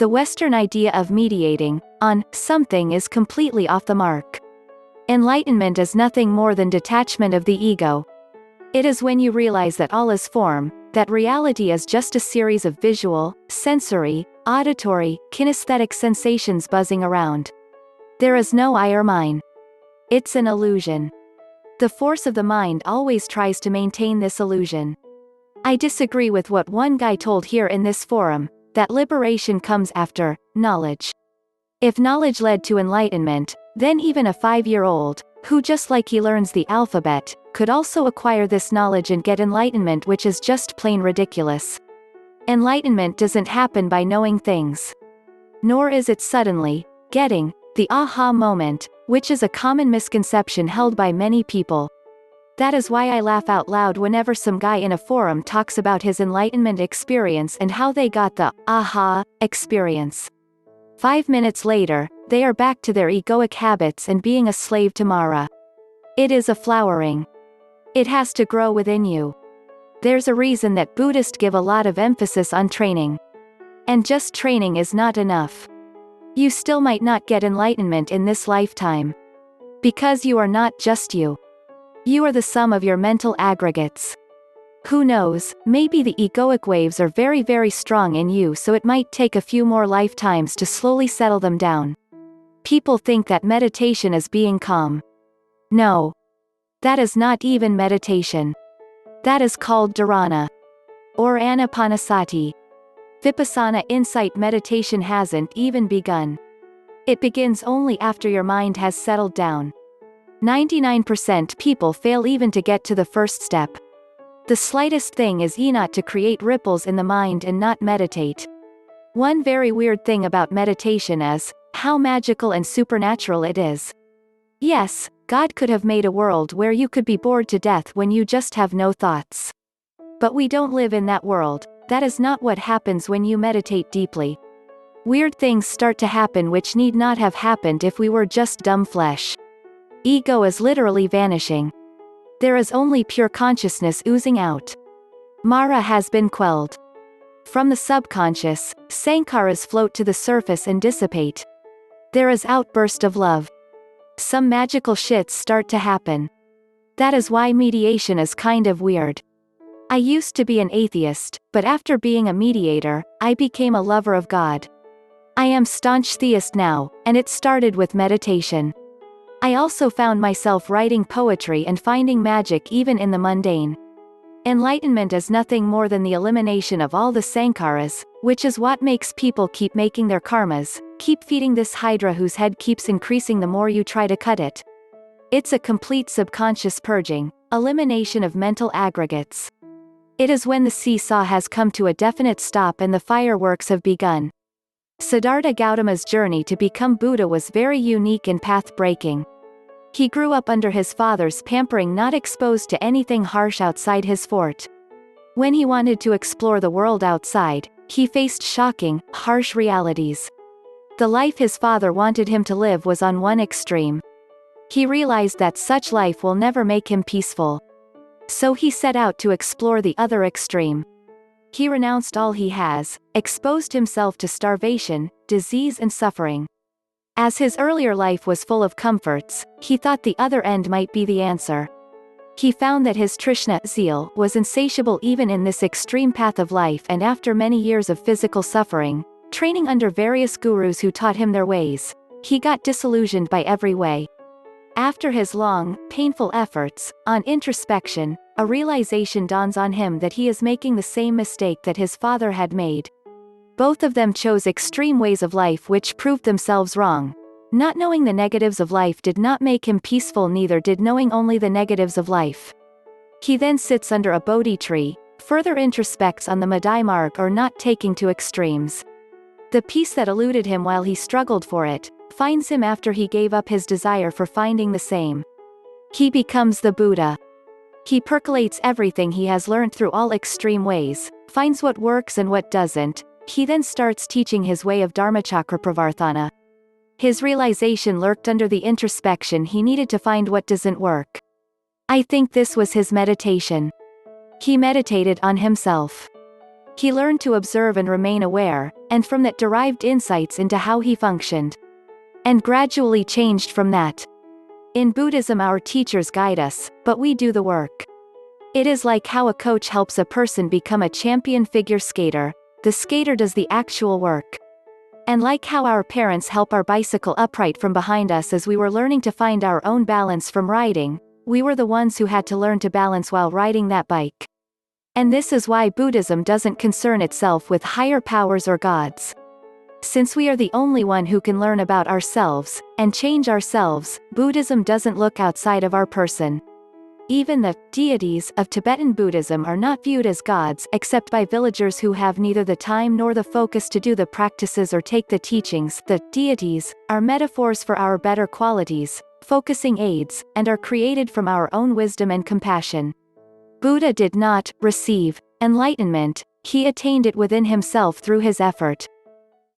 The Western idea of mediating on something is completely off the mark. Enlightenment is nothing more than detachment of the ego. It is when you realize that all is form, that reality is just a series of visual, sensory, auditory, kinesthetic sensations buzzing around. There is no I or mine. It's an illusion. The force of the mind always tries to maintain this illusion. I disagree with what one guy told here in this forum, that liberation comes after knowledge. If knowledge led to enlightenment, then even a 5-year-old, who just like he learns the alphabet, could also acquire this knowledge and get enlightenment, which is just plain ridiculous. Enlightenment doesn't happen by knowing things. Nor is it suddenly getting the aha moment, which is a common misconception held by many people. That is why I laugh out loud whenever some guy in a forum talks about his enlightenment experience and how they got the aha experience. 5 minutes later, they are back to their egoic habits and being a slave to Mara. It is a flowering. It has to grow within you. There's a reason that Buddhists give a lot of emphasis on training. And just training is not enough. You still might not get enlightenment in this lifetime. Because you are not just you. You are the sum of your mental aggregates. Who knows, maybe the egoic waves are very very strong in you, so it might take a few more lifetimes to slowly settle them down. People think that meditation is being calm. No. That is not even meditation. That is called dharana. Or anapanasati. Vipassana insight meditation hasn't even begun. It begins only after your mind has settled down. 99% people fail even to get to the first step. The slightest thing is not to create ripples in the mind and not meditate. One very weird thing about meditation is how magical and supernatural it is. Yes, God could have made a world where you could be bored to death when you just have no thoughts. But we don't live in that world. That is not what happens when you meditate deeply. Weird things start to happen which need not have happened if we were just dumb flesh. Ego is literally vanishing. There is only pure consciousness oozing out. Mara has been quelled. From the subconscious, sankharas float to the surface and dissipate. There is outburst of love. Some magical shits start to happen. That is why mediation is kind of weird. I used to be an atheist, but after being a mediator, I became a lover of God. I am staunch theist now, and it started with meditation. I also found myself writing poetry and finding magic even in the mundane. Enlightenment is nothing more than the elimination of all the sankharas, which is what makes people keep making their karmas, keep feeding this hydra whose head keeps increasing the more you try to cut it. It's a complete subconscious purging, elimination of mental aggregates. It is when the seesaw has come to a definite stop and the fireworks have begun. Siddhartha Gautama's journey to become Buddha was very unique and path-breaking. He grew up under his father's pampering, not exposed to anything harsh outside his fort. When he wanted to explore the world outside, he faced shocking, harsh realities. The life his father wanted him to live was on one extreme. He realized that such life will never make him peaceful. So he set out to explore the other extreme. He renounced all he has, exposed himself to starvation, disease and suffering. As his earlier life was full of comforts, he thought the other end might be the answer. He found that his Trishna zeal was insatiable even in this extreme path of life, and after many years of physical suffering, training under various gurus who taught him their ways, he got disillusioned by every way. After his long, painful efforts on introspection, a realization dawns on him that he is making the same mistake that his father had made. Both of them chose extreme ways of life which proved themselves wrong. Not knowing the negatives of life did not make him peaceful, neither did knowing only the negatives of life. He then sits under a Bodhi tree, further introspects on the Madai Marg, or not taking to extremes. The peace that eluded him while he struggled for it, finds him after he gave up his desire for finding the same. He becomes the Buddha. He percolates everything he has learned through all extreme ways, finds what works and what doesn't. He then starts teaching his way of Dharmachakra Pravartana. His realization lurked under the introspection he needed to find what doesn't work. I think this was his meditation. He meditated on himself. He learned to observe and remain aware, and from that derived insights into how he functioned. And gradually changed from that. In Buddhism, our teachers guide us, but we do the work. It is like how a coach helps a person become a champion figure skater. The skater does the actual work. And like how our parents help our bicycle upright from behind us as we were learning to find our own balance from riding, we were the ones who had to learn to balance while riding that bike. And this is why Buddhism doesn't concern itself with higher powers or gods. Since we are the only one who can learn about ourselves, and change ourselves, Buddhism doesn't look outside of our person. Even the deities of Tibetan Buddhism are not viewed as gods except by villagers who have neither the time nor the focus to do the practices or take the teachings. The deities are metaphors for our better qualities, focusing aids, and are created from our own wisdom and compassion. Buddha did not receive enlightenment, he attained it within himself through his effort,